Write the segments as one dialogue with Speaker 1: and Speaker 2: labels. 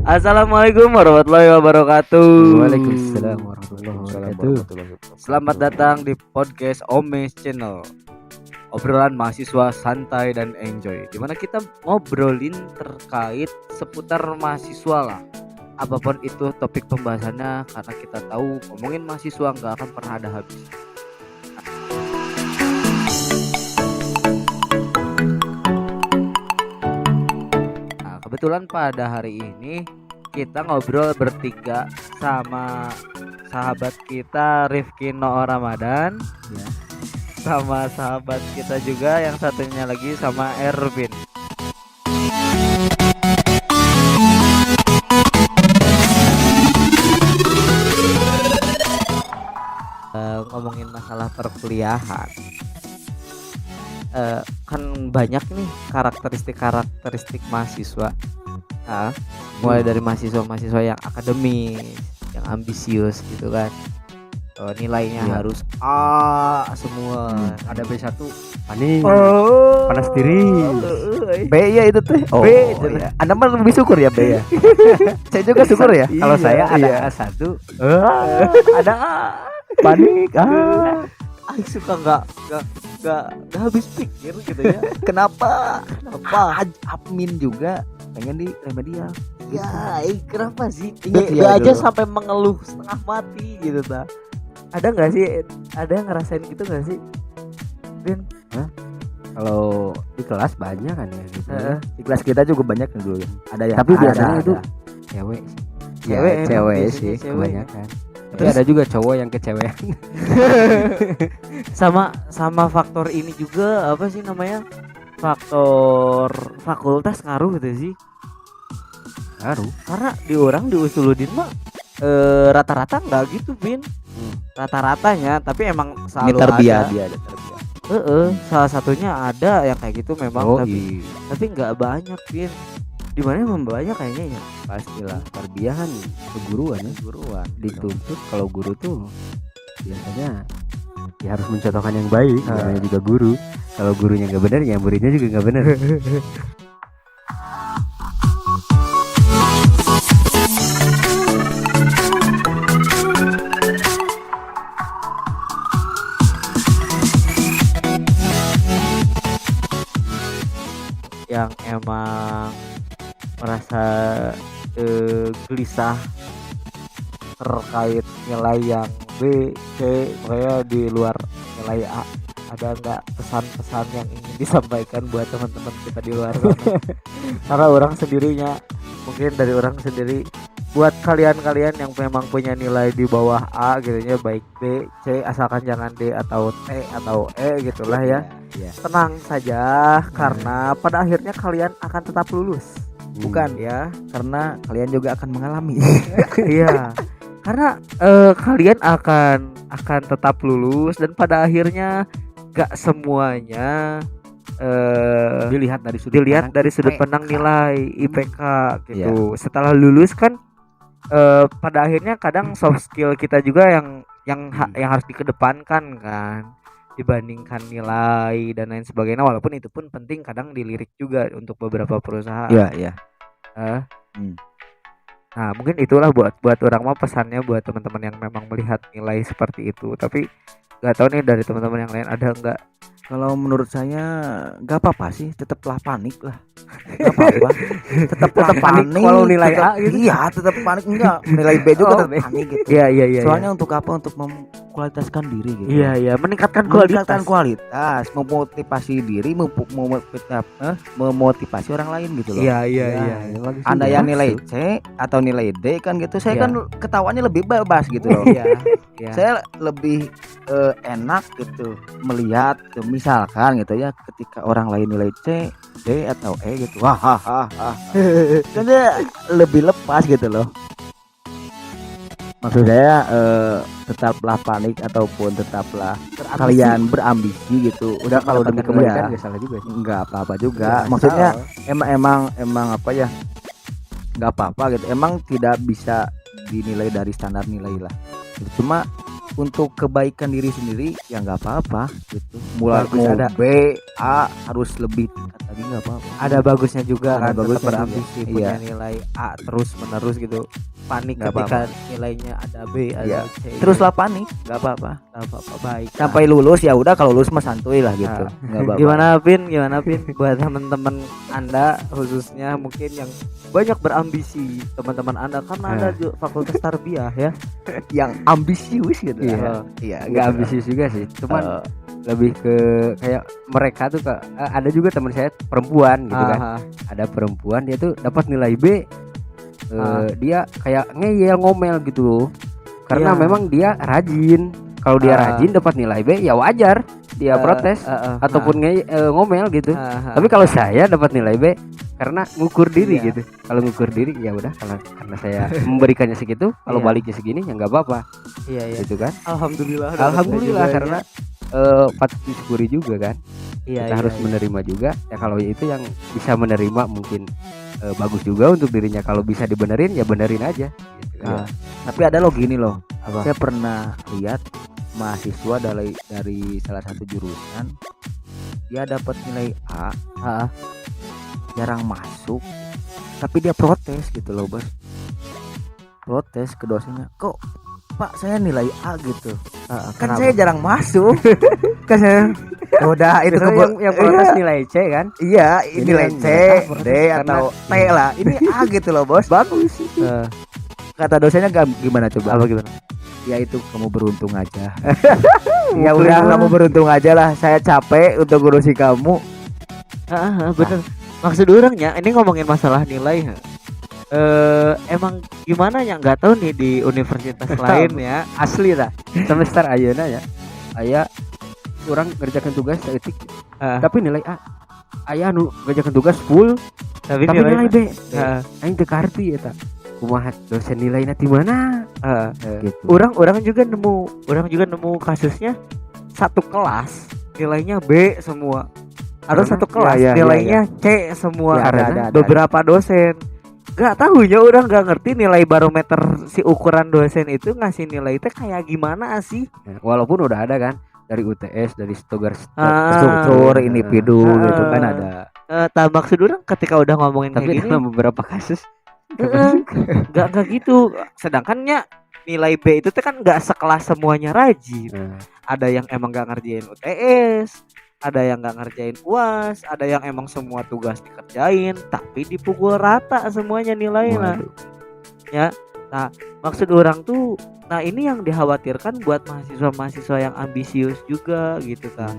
Speaker 1: Assalamualaikum warahmatullahi wabarakatuh.
Speaker 2: Waalaikumsalam warahmatullahi wabarakatuh.
Speaker 1: Selamat datang di podcast Omes Channel. Obrolan mahasiswa santai dan enjoy, dimana kita ngobrolin terkait seputar mahasiswa lah. Apapun itu topik pembahasannya, karena kita tahu ngomongin mahasiswa nggak akan pernah ada habis. Nah, kebetulan pada hari ini kita ngobrol bertiga sama sahabat kita Rifki Noor Ramadan,
Speaker 2: Ya.
Speaker 1: sama sahabat kita juga yang satunya lagi sama Ervin. Ngomongin masalah perkuliahan, kan banyak nih karakteristik mahasiswa. Mulai dari mahasiswa yang akademis, yang ambisius gitu kan. Nilainya harus A semua.
Speaker 2: Ada B1 panik, panas diri.
Speaker 1: B ya itu tuh. B.
Speaker 2: Ya. Anda mah lebih syukur ya B ya. Saya juga syukur ya. Kalau saya ada A1,
Speaker 1: Ada A.
Speaker 2: panik.
Speaker 1: Aku suka nggak habis pikir gitu ya.
Speaker 2: Kenapa? Admin juga pengen di remedial.
Speaker 1: Ya, kenapa sih?
Speaker 2: Ingat
Speaker 1: B
Speaker 2: ya
Speaker 1: aja
Speaker 2: dulu.
Speaker 1: sampai mengeluh setengah mati gitu ta. Ada nggak sih? Ada yang ngerasain gitu nggak sih? Din?
Speaker 2: Kalau di kelas banyak kan ya gitu.
Speaker 1: Heeh.
Speaker 2: Di kelas kita juga banyak yang dulu. Ada yang
Speaker 3: Tapi biasanya itu
Speaker 2: cewek sih.
Speaker 1: Cewek
Speaker 2: Ya,
Speaker 1: emang
Speaker 2: cewek
Speaker 1: biasanya
Speaker 2: sih
Speaker 1: cewek.
Speaker 2: kebanyakan. Tapi
Speaker 1: Terus-
Speaker 2: ada juga cowok yang kecewean.
Speaker 1: sama faktor ini juga apa sih namanya? Faktor fakultas ngaruh gitu sih.
Speaker 2: Ngaruh.
Speaker 1: Karena di orang di Usuludin mah rata-rata nggak gitu, Bin. Rata-ratanya, tapi emang
Speaker 2: Ini
Speaker 1: selalu
Speaker 2: terbiah
Speaker 1: ada.
Speaker 2: dia ada terbiah.
Speaker 1: Salah satunya ada yang kayak gitu memang,
Speaker 2: Oh,
Speaker 1: tapi
Speaker 2: iya.
Speaker 1: tapi nggak banyak, Bin. Di mana emang banyak kayaknya ya.
Speaker 2: Pastilah terbiahan keguruan ya.
Speaker 1: Guruan
Speaker 2: Dituntut kalau guru tuh biasanya ya harus mencontohkan yang baik. Namanya juga guru. Kalau gurunya nggak benar, ya muridnya juga nggak benar.
Speaker 1: yang emang merasa gelisah terkait nilai yang B, C, pokoknya di luar nilai A. Ada nggak pesan-pesan yang ingin disampaikan buat teman-teman kita di luar sana? Karena orang sendirinya, mungkin dari orang sendiri, buat kalian-kalian yang memang punya nilai di bawah A gitu ya, baik B, C, asalkan jangan D atau T atau E gitulah ya.
Speaker 2: Iya.
Speaker 1: Tenang saja, karena pada akhirnya kalian akan tetap lulus.
Speaker 2: Bukan
Speaker 1: Ya,
Speaker 2: karena kalian juga akan mengalami.
Speaker 1: iya. Karena kalian akan tetap lulus, dan pada akhirnya gak semuanya
Speaker 2: Dilihat dari sudut
Speaker 1: pandang nilai IPK gitu. Setelah lulus kan pada akhirnya kadang soft skill kita juga yang harus dikedepankan kan, dibandingkan nilai dan lain sebagainya, walaupun itu pun penting kadang dilirik juga untuk beberapa perusahaan.
Speaker 2: Iya.
Speaker 1: Nah, mungkin itulah buat orang mah pesannya buat teman-teman yang memang melihat nilai seperti itu. Tapi nggak tahu nih dari teman-teman yang lain ada nggak?
Speaker 2: Kalau menurut saya nggak apa-apa sih, tetaplah panik lah. Nggak apa-apa. Tetap panik
Speaker 1: walau nilai
Speaker 2: tetap-
Speaker 1: A gitu.
Speaker 2: Iya, tetap panik enggak. Nilai B juga tetap panik gitu.
Speaker 1: Iya.
Speaker 2: Soalnya untuk apa? Untuk memkualitaskan diri gitu.
Speaker 1: Iya, meningkatkan
Speaker 2: Meningkatkan
Speaker 1: kualitas.
Speaker 2: kualitas, memotivasi diri, memotivasi orang lain gitu loh.
Speaker 1: Iya.
Speaker 2: Anda yang nilai C atau nilai D kan gitu, saya
Speaker 1: Iya.
Speaker 2: kan ketawanya lebih bebas gitu loh.
Speaker 1: Iya.
Speaker 2: Saya lebih enak gitu melihat misalkan gitu ya, ketika orang lain nilai C, D atau E gitu, kan dia lebih lepas gitu loh. Maksud saya tetaplah panik ataupun tetaplah kalian berambisi gitu. Udah kalau demi kebaikan
Speaker 3: nggak salah juga sih.
Speaker 2: nggak apa-apa juga. Maksudnya emang apa ya, nggak apa-apa gitu. Emang tidak bisa dinilai dari standar nilai lah. Cuma untuk kebaikan diri sendiri ya nggak apa-apa gitu. Mulai
Speaker 1: Bagus,
Speaker 2: mau
Speaker 1: ada.
Speaker 2: B A harus lebih tingkat lagi nggak apa-apa.
Speaker 1: Ada bagusnya juga
Speaker 2: Ada
Speaker 1: kan, tetap
Speaker 2: bagusnya
Speaker 1: berambisi
Speaker 2: juga.
Speaker 1: punya
Speaker 2: Iya.
Speaker 1: nilai A terus menerus gitu. Panik
Speaker 2: Nggak
Speaker 1: ketika nilainya ada B ada
Speaker 2: Iya.
Speaker 1: C.
Speaker 2: Teruslah panik nggak apa-apa.
Speaker 1: nggak apa-apa, baik.
Speaker 2: Sampai lulus ya udah, kalau lulus mah santuy lah gitu.
Speaker 1: Nah,
Speaker 2: Nggak apa-apa.
Speaker 1: Gimana Pin buat teman-teman Anda khususnya mungkin yang banyak berambisi, teman-teman Anda kan ada juga fakultas tarbiyah ya.
Speaker 2: Yang ambisius gitu.
Speaker 3: Iya.
Speaker 2: Iya,
Speaker 3: Nggak
Speaker 2: gitu.
Speaker 3: ambisius juga sih, cuman lebih ke kayak mereka tuh ada juga teman saya perempuan gitu kan. Ada perempuan dia tuh dapat nilai B, dia kayak ngeyel ngomel gitu karena
Speaker 1: Iya.
Speaker 3: memang dia rajin. Kalau dia rajin dapat nilai B ya wajar dia protes ataupun ngomel gitu. Tapi kalau saya dapat nilai B karena ngukur diri
Speaker 1: Iya.
Speaker 3: gitu. Kalau ngukur diri ya udah, karena saya memberikannya segitu, kalau
Speaker 1: Iya.
Speaker 3: baliknya segini ya nggak apa-apa
Speaker 1: iya
Speaker 3: gitu kan.
Speaker 1: alhamdulillah
Speaker 3: Alhamdulillah karena patut disyukuri juga kan.
Speaker 1: iya,
Speaker 3: Kita harus menerima juga ya. Kalau itu yang bisa menerima mungkin bagus juga untuk dirinya. Kalau bisa dibenerin ya benerin aja gitu kan.
Speaker 2: Tapi ada loh gini loh.
Speaker 1: Apa?
Speaker 2: Saya pernah lihat mahasiswa dari salah satu jurusan, dia dapat nilai A, jarang masuk, tapi dia protes gitu loh bos. Protes ke dosennya, kok Pak saya nilai A gitu. Kan saya jarang masuk. Kan saya udah itu
Speaker 3: Terus yang protes nilai C kan.
Speaker 2: iya ini nilai C, D
Speaker 3: karena
Speaker 2: atau T lah. Ini A gitu loh bos. Bagus itu. Kata dosennya gimana coba?
Speaker 1: apa gimana?
Speaker 2: Ya itu kamu beruntung aja. Ya udah kamu beruntung aja lah. Saya capek untuk ngurusi kamu.
Speaker 1: Bener. Maksud orangnya ini ngomongin masalah nilai. Emang gimana ya, nggak tahu nih di universitas lain ya.
Speaker 3: Asli lah. Semester ayeuna ya. Aya orang ngerjakan tugas etik tapi nilai A. Aya anu ngerjakan tugas full
Speaker 1: Tapi
Speaker 3: tapi nilai B.
Speaker 1: Heeh.
Speaker 3: Aing teu karti eta. Kumaha dosen nilainya di mana? Gitu.
Speaker 1: Orang juga nemu kasusnya satu kelas nilainya B semua, atau
Speaker 3: Karena-
Speaker 1: satu kelas
Speaker 3: ya,
Speaker 1: nilainya C semua.
Speaker 3: Ya,
Speaker 1: Karena
Speaker 2: ada.
Speaker 1: beberapa dosen nggak tahunya, orang nggak ngerti nilai barometer si ukuran dosen itu ngasih nilai itu kayak gimana sih.
Speaker 3: Ya, walaupun udah ada kan dari UTS, dari
Speaker 2: Struktur individu gitu kan ada.
Speaker 1: Tak maksud orang ketika udah ngomongin
Speaker 3: tapi
Speaker 1: kayak gini
Speaker 3: dalam beberapa kasus
Speaker 1: nggak gitu. Sedangkannya nilai B itu tuh kan nggak sekelas semuanya rajin. Ada yang emang nggak ngerjain UTS, ada yang nggak ngerjain UAS, ada yang emang semua tugas dikerjain tapi dipukul rata semuanya nilainya. Ya, nah maksud orang tuh, nah ini yang dikhawatirkan buat mahasiswa-mahasiswa yang ambisius juga gitu kan.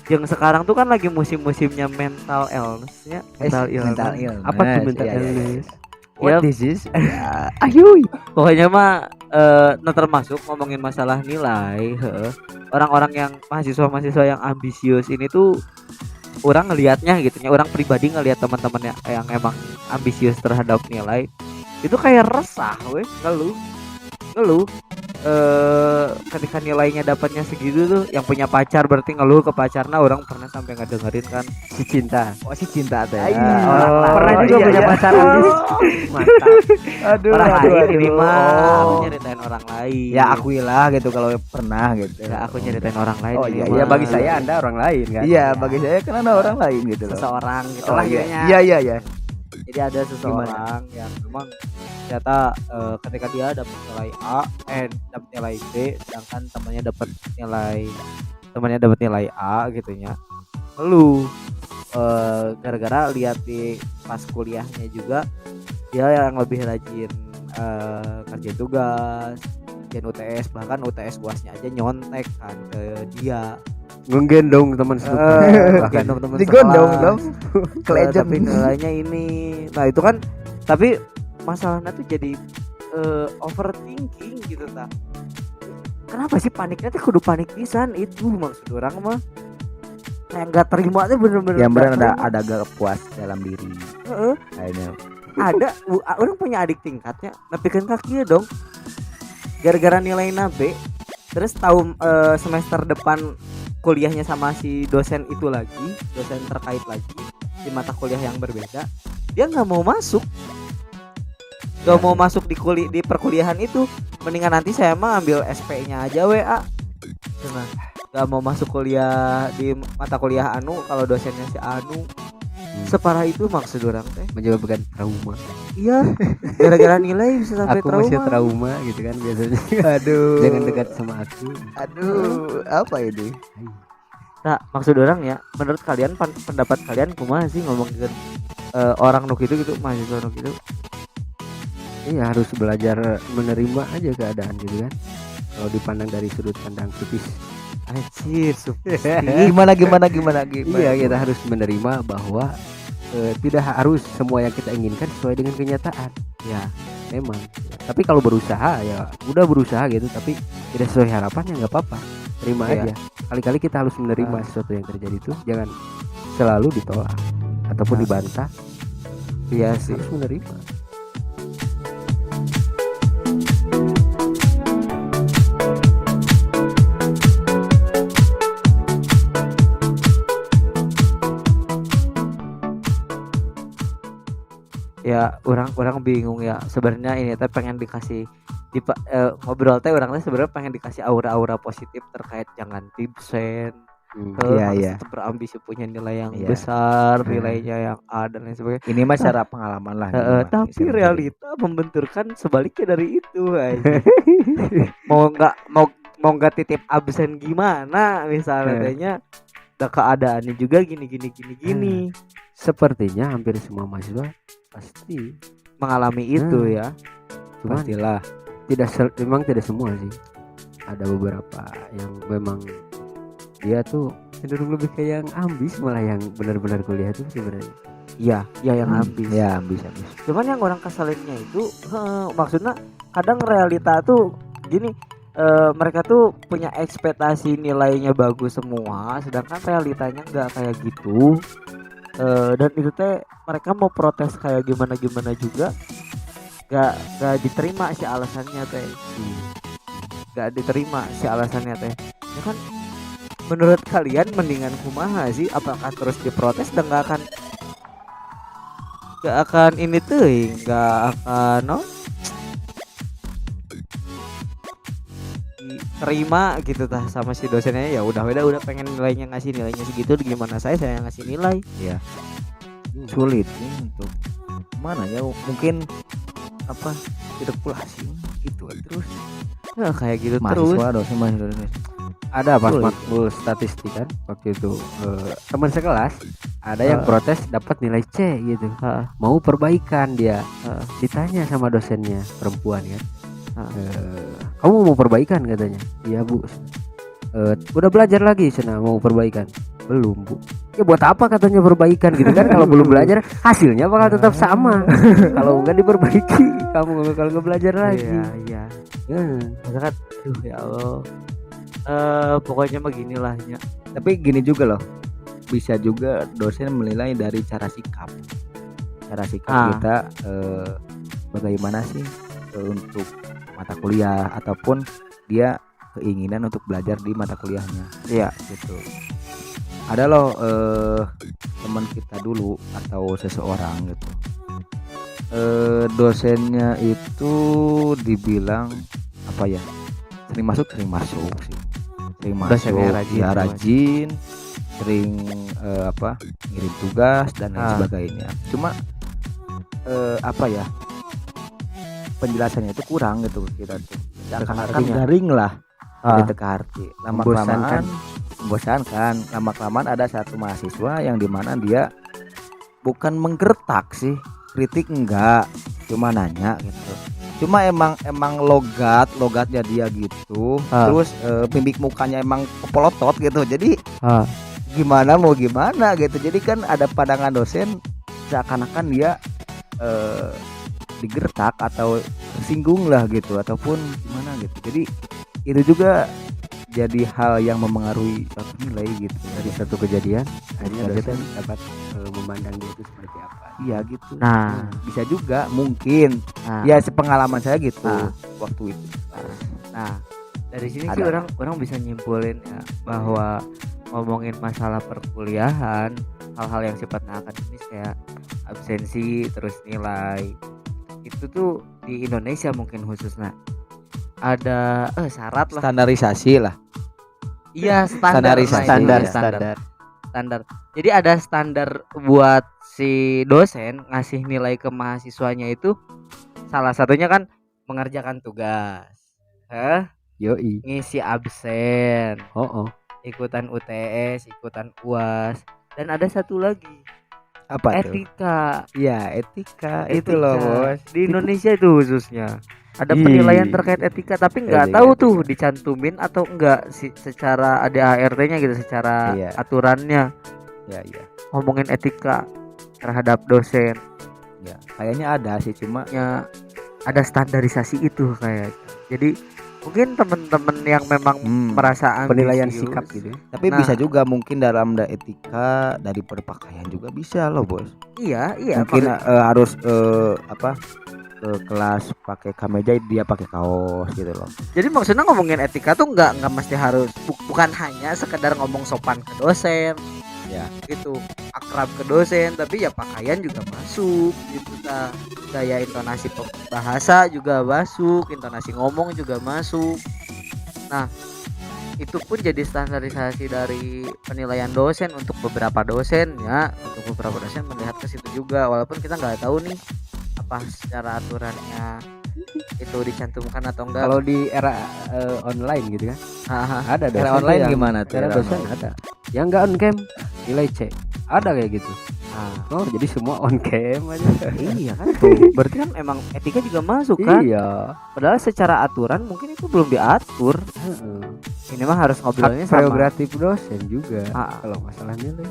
Speaker 1: Yang sekarang tuh kan lagi musim-musimnya mental illness ya, mental illness.
Speaker 3: apa tuh mental
Speaker 2: Iya, iya, iya.
Speaker 3: illness?
Speaker 1: Ya,
Speaker 3: What this is?
Speaker 1: ayo, pokoknya mah termasuk ngomongin masalah nilai. Orang-orang yang mahasiswa-mahasiswa yang ambisius ini tuh orang ngelihatnya gitu ya, orang pribadi ngelihat teman-teman yang emang ambisius terhadap nilai itu kayak resah, weh, ngeluh ketika nilainya dapatnya segitu tuh, yang punya pacar berarti ngeluh ke pacarnya. Orang pernah sampai ngedengerin kan
Speaker 3: Si cinta.
Speaker 2: Oh si cinta teh.
Speaker 3: Pernah juga punya pacar ambis. Mantap.
Speaker 2: Aduh,
Speaker 1: orang
Speaker 2: aduh,
Speaker 1: lain
Speaker 2: aduh.
Speaker 1: ini mah aku
Speaker 2: Oh.
Speaker 1: nyeritain orang lain.
Speaker 2: Ya akuilah gitu kalau pernah gitu.
Speaker 1: Ya, aku nyeritain orang lain.
Speaker 2: Oh,
Speaker 1: ini
Speaker 2: iya,
Speaker 1: mah.
Speaker 3: Ya bagi saya Anda orang lain kan.
Speaker 2: Iya, bagi saya kan ada orang lain gitu loh.
Speaker 1: Seseorang gitu
Speaker 2: Oh
Speaker 1: lah
Speaker 2: iya.
Speaker 1: kayaknya.
Speaker 2: Iya, iya.
Speaker 1: Jadi ada seseorang yang memang ternyata ketika dia dapat nilai A, dapat nilai B, sedangkan temannya dapat nilai A gitunya. Lalu gara-gara lihat di pas kuliahnya juga dia yang lebih rajin kerja tugas, kerjaan UTS, bahkan UTS UASnya aja nyontek kan ke dia.
Speaker 3: Menggendong teman
Speaker 1: Gendong teman
Speaker 2: Digondong
Speaker 1: sekelas.
Speaker 2: dong. Ke legend.
Speaker 1: Tapi nilainya ini, nah itu kan, tapi masalahnya tuh jadi overthinking gitu tak. Kenapa sih paniknya tuh kudu panik pisan, itu maksud orang mah. Kayak nggak terima tuh bener-bener.
Speaker 2: Yang benar
Speaker 1: nggak
Speaker 2: ada gak puas dalam diri.
Speaker 1: Heeh.
Speaker 2: Kayaknya.
Speaker 1: Ada orang punya adik tingkatnya nepikeun kaki dong. Gara-gara nilainya B, terus tahun semester depan kuliahnya sama si dosen itu lagi, dosen terkait lagi di mata kuliah yang berbeda, dia nggak mau masuk. gak mau masuk di perkuliahan itu, mendingan nanti saya mah ambil SP-nya aja WA. Nah, gak mau masuk kuliah di mata kuliah anu kalau dosennya si anu. Separah itu maksud orang teh.
Speaker 3: Menyebabkan trauma.
Speaker 1: Iya, gara-gara nilai bisa sampai
Speaker 3: Aku
Speaker 1: trauma.
Speaker 3: masih trauma gitu kan biasanya.
Speaker 2: Aduh.
Speaker 3: Jangan dekat sama aku.
Speaker 2: Aduh, apa ini?
Speaker 1: Nah, maksud orang ya, menurut kalian pendapat kalian kumaha sih ngomongin orang nuk itu gitu, mahasiswa nuk itu?
Speaker 3: Iya, harus belajar menerima aja keadaan gitu kan. Kalau dipandang dari sudut pandang kritis.
Speaker 1: Anjir,
Speaker 2: Gimana?
Speaker 3: Iya, kita harus menerima bahwa tidak harus semua yang kita inginkan sesuai dengan kenyataan. Ya, memang. Tapi kalau berusaha ya udah berusaha gitu, tapi tidak sesuai harapan ya nggak apa-apa. Terima
Speaker 1: Iya.
Speaker 3: aja. Kali-kali kita harus menerima sesuatu yang terjadi itu, jangan selalu ditolak ataupun dibantah.
Speaker 1: Iya sih.
Speaker 3: Harus menerima.
Speaker 1: Ya, orang bingung ya. Sebenarnya ini teh pengen dikasih ngobrol teh orang teh sebenarnya pengen dikasih aura-aura positif terkait jangan tipsen.
Speaker 2: Iya.
Speaker 1: Tetap berambisi punya nilai yang
Speaker 2: Iya.
Speaker 1: besar, nilainya yang A dan lain sebagainya.
Speaker 2: Ini mah cara pengalaman lah.
Speaker 1: Tapi realita membenturkan sebaliknya dari itu aja. mau nggak titip absen gimana misalnya tehnya udah keadaannya juga gini.
Speaker 3: Sepertinya hampir semua mahasiswa pasti
Speaker 1: Mengalami itu ya.
Speaker 3: cuman
Speaker 2: Pastilah.
Speaker 3: memang tidak semua sih. Ada beberapa yang memang dia tuh cenderung lebih kayak yang ambis, malah yang benar-benar kuliah tuh sebenarnya.
Speaker 1: Iya yang ambis.
Speaker 2: Ya, bisa.
Speaker 1: Cuman yang orang kesalinnya itu maksudnya kadang realita tuh gini, mereka tuh punya ekspektasi nilainya bagus semua, sedangkan realitanya nggak kayak gitu. Dan itu teh mereka mau protes kayak gimana juga gak diterima si alasannya teh. Gak diterima si alasannya teh. Ya kan, menurut kalian mendingan kumaha sih? Apakah terus diprotes dan gak akan ini tuh, gak akan terima gitu tah sama si dosennya. Ya udah pengen nilainya segitu, gimana saya ngasih nilai.
Speaker 2: Ya. Sulit nih untuk mana ya, mungkin apa sirkulasi gitu terus
Speaker 1: Nah, kayak gitu
Speaker 2: mahasiswa
Speaker 1: terus.
Speaker 2: dosen.
Speaker 3: Ada pas
Speaker 2: Sulit.
Speaker 3: matkul statistik kan waktu itu teman sekelas ada yang protes dapat nilai C gitu, mau perbaikan dia. Ditanya sama dosennya, perempuan kan, kamu mau perbaikan katanya. Iya bu. Udah belajar lagi sana, mau perbaikan? Belum bu. Ya buat apa katanya perbaikan gitu kan, kalau belum belajar hasilnya bakal tetap sama. Kalau enggak diperbaiki kamu bakal nggak belajar lagi.
Speaker 1: Iya.
Speaker 3: Hmm.
Speaker 1: Masyarakat, ya Allah. Pokoknya beginilah ya.
Speaker 2: Tapi gini juga loh, bisa juga dosen menilai dari cara sikap kita bagaimana sih untuk mata kuliah ataupun dia keinginan untuk belajar di mata kuliahnya.
Speaker 1: Iya.
Speaker 2: Gitu. Ada loh teman kita dulu atau seseorang gitu, dosennya itu dibilang apa ya, sering masuk sih,
Speaker 1: Dosennya rajin,
Speaker 2: rajin, sering ngirim tugas dan lain sebagainya. Cuma apa ya, penjelasannya itu kurang gitu kita tuh, seakan-akan garing lah, teka hati. Lama-kelamaan membosankan. Lama-kelamaan ada satu mahasiswa yang dimana dia bukan menggertak sih, kritik enggak, cuma nanya gitu. Cuma emang logatnya dia gitu. Terus mimik mukanya emang pelotot gitu. Jadi gimana gitu. Jadi kan ada pandangan dosen seakan-akan dia digertak atau tersinggung lah gitu, ataupun gimana gitu. Jadi itu juga jadi hal yang memengaruhi suatu nilai gitu.
Speaker 3: Dari satu kejadian akhirnya dosen dapat memandang dia itu seperti apa.
Speaker 2: Iya gitu.
Speaker 1: Nah,
Speaker 2: bisa juga mungkin. Ya sepengalaman saya gitu waktu itu.
Speaker 1: Nah, dari sini sih orang bisa nyimpulin ya bahwa ngomongin masalah perkuliahan, hal-hal yang sifatnya akademis kayak absensi terus nilai itu tuh di Indonesia mungkin khususnya ada syarat lah.
Speaker 2: Standarisasi lah.
Speaker 1: Iya, standar.
Speaker 2: Standarisasi.
Speaker 1: Nah, itu
Speaker 2: Standar.
Speaker 1: ya, standar. Jadi ada standar buat si dosen ngasih nilai ke mahasiswanya itu, salah satunya kan mengerjakan tugas,
Speaker 3: Yoi.
Speaker 1: ngisi absen,
Speaker 3: Oh.
Speaker 1: ikutan UTS, ikutan UAS, dan ada satu lagi,
Speaker 2: Apa tuh?
Speaker 1: etika.
Speaker 2: Ya, etika.
Speaker 1: Etika.
Speaker 2: Itu loh, Bos.
Speaker 1: Di Indonesia itu khususnya ada
Speaker 3: Ih.
Speaker 1: penilaian terkait etika, tapi nggak
Speaker 2: Etika,
Speaker 1: tahu tuh
Speaker 2: etika.
Speaker 1: dicantumin atau enggak secara ADART-nya gitu, secara
Speaker 2: Iya.
Speaker 1: aturannya
Speaker 2: Ya, ya.
Speaker 1: ngomongin etika terhadap dosen.
Speaker 2: Ya, kayaknya ada sih, cuma
Speaker 1: Ya ada standarisasi itu kayak. Jadi mungkin temen-temen yang memang merasa
Speaker 3: Penilaian
Speaker 1: ambisius,
Speaker 3: sikap gitu.
Speaker 2: tapi
Speaker 1: Nah.
Speaker 2: bisa juga mungkin dalam etika dari berpakaian juga bisa loh, Bos.
Speaker 1: Iya
Speaker 2: Mungkin harus ke kelas pakai kemeja, dia pakai kaos gitu loh.
Speaker 1: jadi maksudnya ngomongin etika tuh nggak mesti harus bukan hanya sekedar ngomong sopan ke dosen
Speaker 2: Ya.
Speaker 1: gitu, akrab ke dosen, tapi ya pakaian juga masuk gitu, gaya intonasi bahasa juga masuk, intonasi ngomong juga masuk. Nah itu pun jadi standarisasi dari penilaian dosen untuk beberapa dosen ya, untuk beberapa dosen melihat ke situ juga, walaupun kita nggak tahu nih apa secara aturannya itu dicantumkan atau enggak.
Speaker 3: Kalau di era online gitu kan, ada dosen
Speaker 2: Era
Speaker 3: tuh
Speaker 2: online
Speaker 3: yang-
Speaker 2: gimana tuh?
Speaker 3: era
Speaker 2: Era
Speaker 3: dosen
Speaker 2: online?
Speaker 3: ada yang nggak on cam nilai C, ada kayak gitu.
Speaker 1: Ah,
Speaker 3: Oh jadi semua on cam aja.
Speaker 1: iya kan tuh. Berarti kan emang etika juga masuk kan?
Speaker 3: Iya.
Speaker 1: Padahal secara aturan mungkin itu belum diatur.
Speaker 3: Heeh.
Speaker 1: Ini mah harus ngobrolnya
Speaker 3: Hak
Speaker 1: sama
Speaker 3: prerogatif dosen juga
Speaker 1: Ah.
Speaker 3: kalau masalah nilai.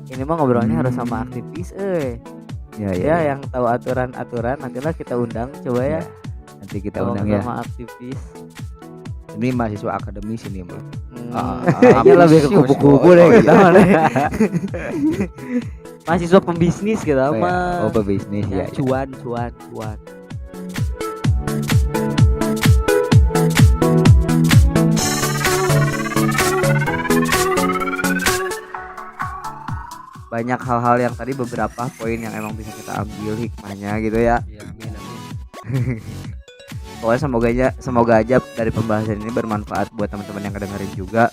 Speaker 1: ini mah ngobrolnya harus sama
Speaker 2: Hmm.
Speaker 1: aktivis
Speaker 2: Ya,
Speaker 1: ya yang tahu aturan-aturan, nantilah kita undang coba ya.
Speaker 2: Nanti kita
Speaker 1: Ngomong
Speaker 2: undang ya.
Speaker 1: sama aktivis.
Speaker 2: Ini mahasiswa akademis ini, Bos.
Speaker 1: Kayaknya lebih ke kupu-kupu deh
Speaker 2: Oh,
Speaker 1: kita
Speaker 2: iya.
Speaker 1: mah deh. Mahasiswa pembisnis kita mah.
Speaker 2: Oh, pebisnis
Speaker 1: Ya,
Speaker 2: ya.
Speaker 1: cuan. Banyak hal-hal yang tadi, beberapa poin yang emang bisa kita ambil hikmahnya gitu ya.
Speaker 3: Iya.
Speaker 1: Pokoknya semoga aja dari pembahasan ini bermanfaat buat teman-teman yang kedengerin juga.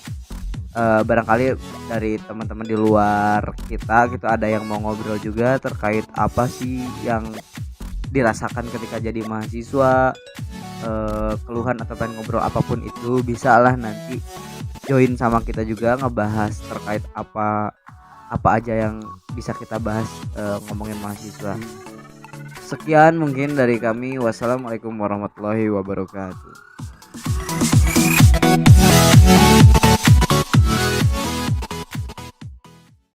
Speaker 1: Barangkali dari teman-teman di luar kita gitu ada yang mau ngobrol juga terkait apa sih yang dirasakan ketika jadi mahasiswa, keluhan atau pengen ngobrol apapun itu, bisa lah nanti join sama kita juga ngebahas terkait apa aja yang bisa kita bahas ngomongin mahasiswa. Sekian mungkin dari kami. Wassalamualaikum warahmatullahi wabarakatuh.